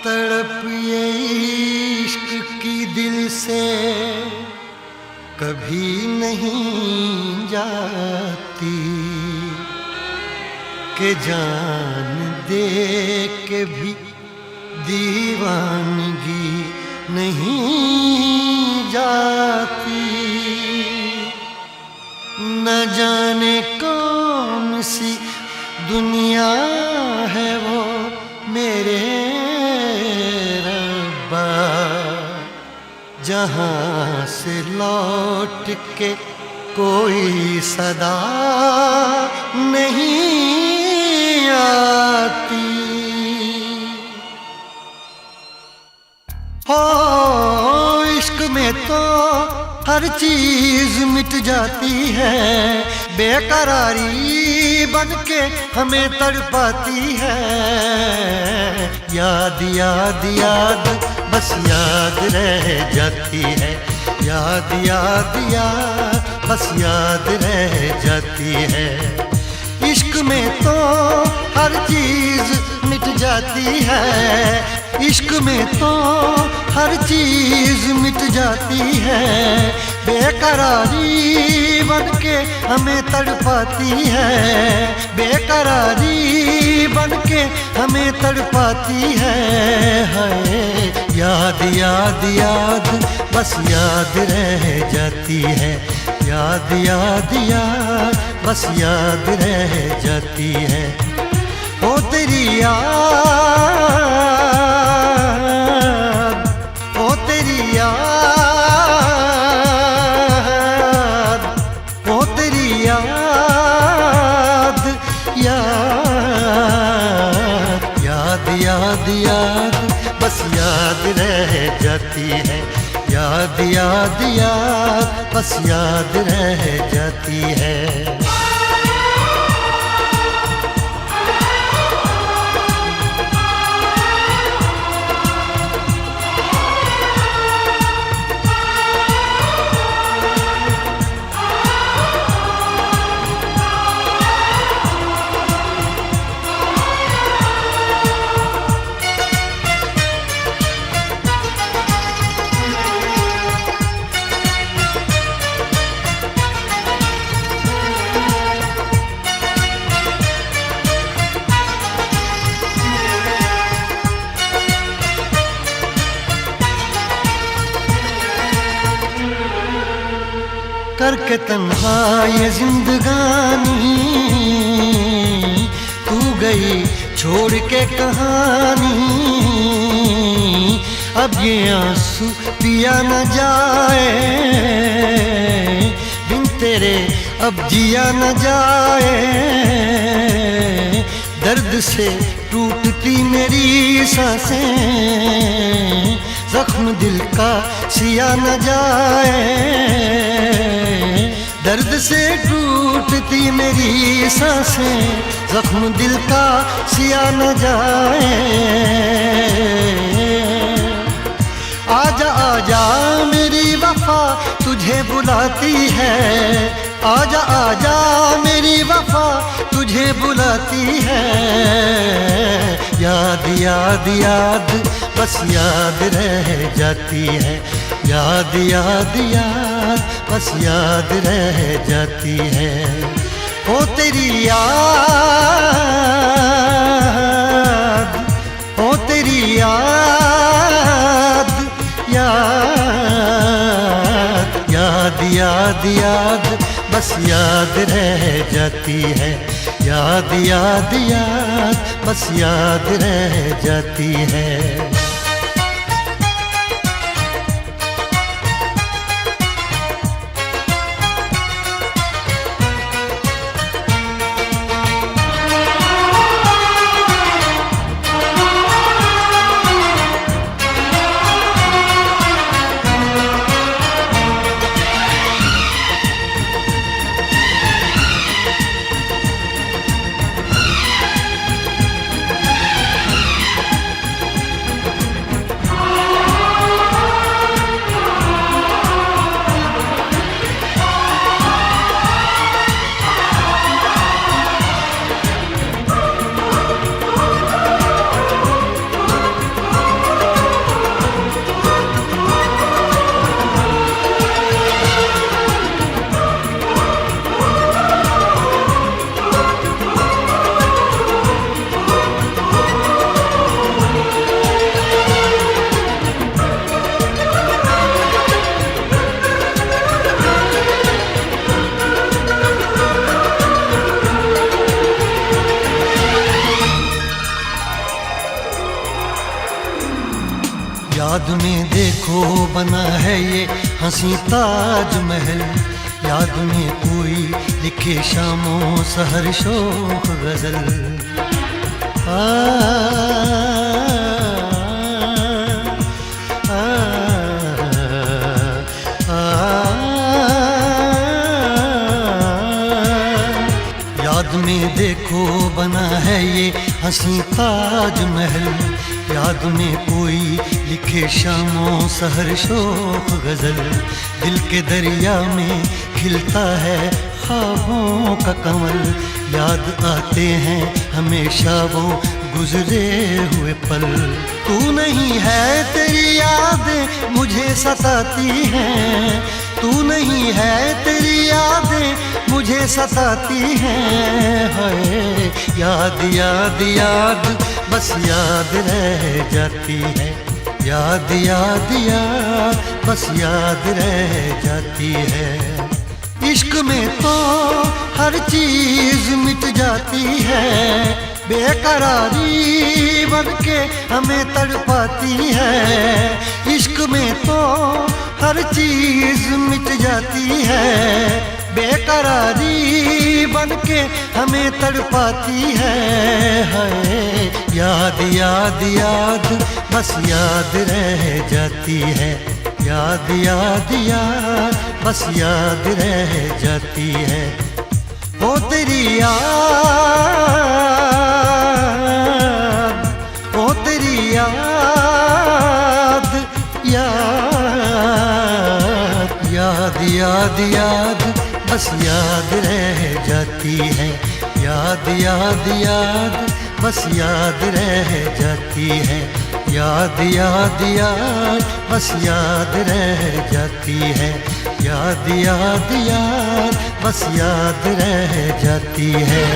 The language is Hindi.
तड़प ये इश्क की दिल से कभी नहीं जाती कि जान दे के भी दीवानगी नहीं जाती। न जाने कौन सी दुनिया है वो मेरे रब्बा, जहाँ से लौट के कोई सदा नहीं आती। हो इश्क में तो हर चीज मिट जाती है, बेकरारी बन के हमें तड़पाती है। याद याद याद बस याद रह जाती है, याद याद याद बस याद रह जाती है। इश्क में तो हर चीज मिट जाती है, इश्क में तो हर चीज मिट जाती है। बेकरारी बन के हमें तड़पाती है, बेकरारी बन के हमें तड़पाती है। याद याद याद बस याद रह जाती है, याद याद याद बस याद रह जाती है। ओ तेरी याद, ओ तेरी याद, ओ तेरी याद, याद याद याद याद बस याद रह जाती है, याद याद याद बस याद रह जाती है। करके तन्हा ये जिंदगानी तू गई छोड़ के कहानी। अब ये आंसू पिया न जाए बिन तेरे, अब जिया न जाए। दर्द से टूटती मेरी सांसें, जख्म दिल का सिया न जाए। दर्द से टूटती मेरी सांसें, जख्म दिल का सिया न जाए। आजा आजा मेरी वफा तुझे बुलाती है, आजा आजा मेरी वफा तुझे बुलाती है। याद याद याद बस याद रह जाती है, याद याद याद बस याद रह जाती है। ओ तेरी याद, ओ तेरी याद, याद याद याद याद बस याद रह जाती है, याद याद याद बस याद रह जाती है। याद में देखो बना है ये हंसी ताजमहल, याद में कोई लिखे शामों सहर शोख गजल। आ, आ, आ, याद में देखो बना है ये हंसी ताजमहल, याद में कोई लिखे शामों सहर शोख गजल। दिल के दरिया में खिलता है ख्वाबों का कमल, याद आते हैं हमेशा वो गुजरे हुए पल। तू नहीं है तेरी यादें मुझे सताती हैं, तू नहीं है तेरी यादें मुझे सताती हैं। हाय याद याद याद बस याद रह जाती है, याद याद याद बस याद रह जाती है। इश्क में तो हर चीज मिट जाती है, बेकरारी बन के हमें तड़पाती है। इश्क में तो हर चीज मिट जाती है, बेकरारी बन के हमें तड़पाती है। हाय याद याद याद बस याद रह जाती है, याद याद याद बस याद रह जाती है। ओ तेरी याद, ओ तेरी याद, याद याद याद याद बस याद रह जाती है, याद याद याद बस याद रह जाती है। याद याद याद बस याद रह जाती है, याद याद याद बस याद रह जाती है।